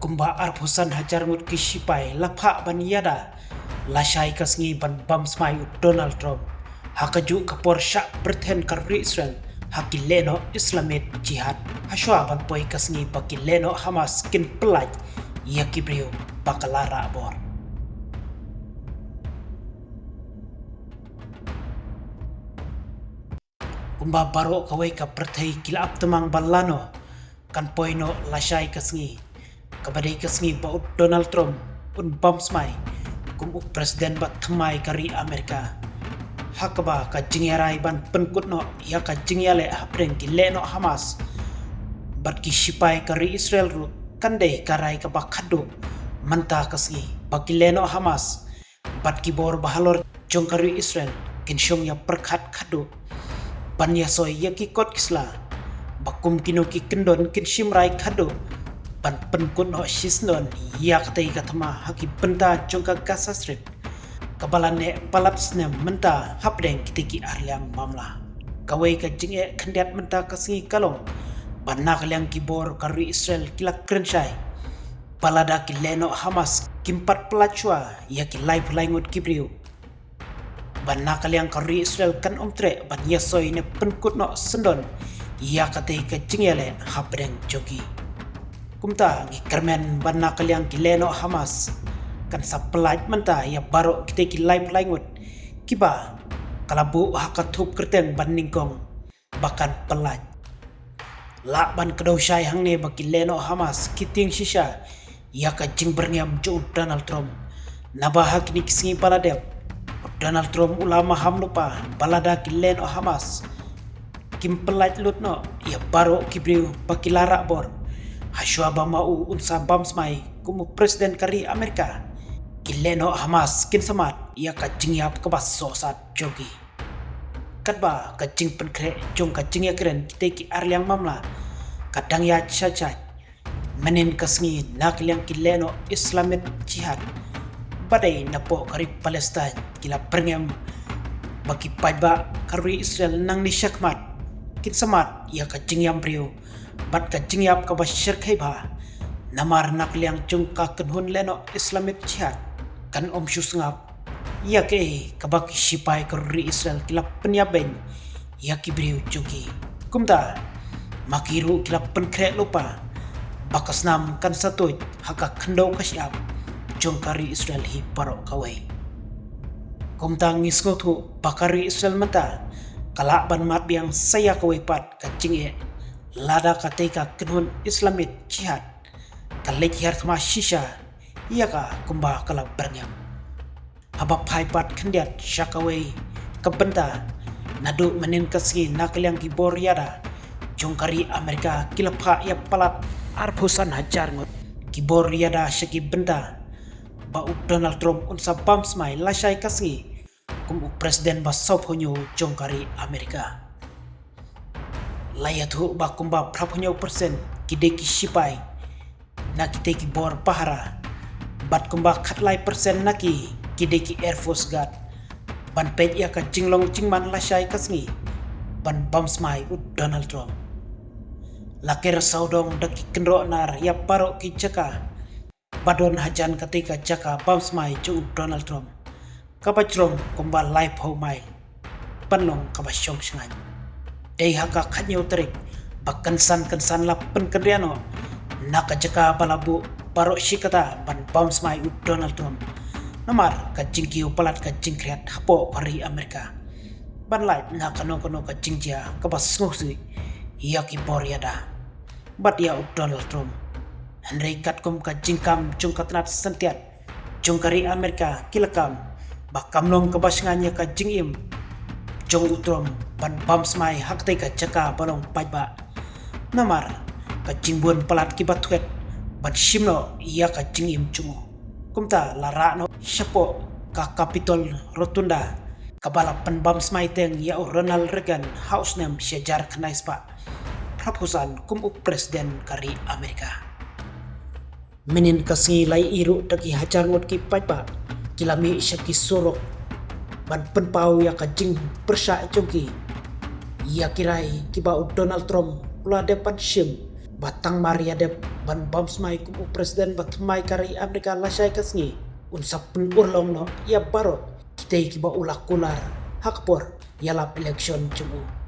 kumba arpusan hajar ngut kishipai lapha ban yada lashai kasngi ban bam smai Donald Trump hakaju kapor syak berten karri Israel hakileno Islamit jihad haswa ban poi kasngi bakileno Hamas kin pelaj yakibrio bakalara bor kumba baro kawai ka pertai kila temang balano kan poino lashai kasngi kabadai kasngi baut Donald Trump pun bam smai kum presiden bat thmai kari Amerika hakba ka jingyarai ban penkutno ya ka jingyale hapren kileno Hamas bat ki shipai kari Israel ru kandai karai ka bakado manta kasngi bakileno Hamas bat ki bor bahalor jong kari Israel kinsyong ya perkhat khado ban ya soy ya ki kot kisla bakum kino ki kendon kin shimrai khado ban penkut no shisnon ya katai katama haki benta jongka Gaza Strip kabalane palapsne menta hapdeng kitiki arliang mamla kawai ka jinge khendiat menta kasngi kalong banna kalyang kibor kari Israel kilak krenshai palada kileno Hamas kimpat pelacua ya ki live laingut kibriu banna kalyang kari Israel kan omtre ban yasoy ne penkut no sendon ya katai ka jingele hapdeng jogi kumta ngi kermen banna kalyang kileno Hamas kan sapelaj menta ya baro kita ki live langut kiba kalabu hakatup kerteng ban ningkong bahkan pelaj la ban kedau syai hangne bakileno Hamas kiting shisha ya ka jing berniam jo Donald Trump nabah kini kisingi paladep Donald Trump ulama hamlupa balada kileno Hamas kim pelaj lutno ya baro kibriu bakilara bor haswa bamau unsa bamsmai kumu presiden kari Amerika kileno Hamas kin samat ia kacing yap kebas sosat jogi kadba kacing penkre jong kacing ya keren kita ki arliang mamla kadang ya cacat menin kasngi nak liang kileno Islamit jihad badai napo kari Palestin kila perngem bagi pajba kari Israel nang ni syakmat kin samat ia kacing yang brio bat kacing yap ka bashir khaiba namar nak liang jungka kenhun leno Islamit jihad kan om syusngap ya ke kabaki sipai kari Israel kila penyaben ya kibriu jogi kumta makiru kila penkrek lupa bakas nam kan satuj haka kendau kasyap jongkari Israel hi parok kawai kumta ngisgotu bakari Israel mata kalak ban mat biang saya kawai pat kacing e lada katika kenhun Islamit jihad kalek hartma shisha iya ka kumba kala bernyam habap haipat kendiat syakawai kebenta nadu menin kasgi nakliang gibor yada jongkari Amerika kilapha ya palat arpusan hajar ngot gibor yada syaki benta bau Donald Trump unsa bamsmai lashai kasgi kumu presiden basop honyo jongkari Amerika layatu bakumba prapunyo persen kideki shipai na kiteki bor pahara bat kumba khatlai persen naki kideki Air Force Guard ban pej ya ka jinglong jingman lashai kasngi ban bamsmai ud Donald Trump lakir saudong daki kendro nar ya paro ki jaka badon hajan ketika jaka bamsmai cu Donald Trump kabajrong kumba live ho mai panlong kabasyong sengan dei haka khanyo terik bakkensan kensan lapen kendriano nakajaka balabu paro shikata ban bamsmai ud Donald Trump namar kajingkiu palat kajingkriat hapo kari Amerika ban live nakano kajingja kabas ngusi yaki boriada bat ya ud Donald Trump Henry katkum kajingkam jungkatnat sentiat jungkari Amerika kilakam bakamlong kabasnganya kajingim jong utrom ban bamsmai haktai ka jaka balong pajba namar kajingbun palat kibat twet ban shimno iya kajingim chungo kumta lara no syapo ka Capitol Rotunda kabala pan bamsmai teng ya Ronald Reagan house name syajar knaispa prapusan kumu presiden kari Amerika menin kasih lai iru daki hajar ngot ki pajba kilami syaki surok ban penpau ya kajing persya jongki ya kirai kibau Donald Trump ula depan shim batang Maria de ban bamsmai kum presiden batmai kari Amerika lasai kasngi unsap pun urlong no ya baro kita kiba ulak kular hakpor yalap election cumu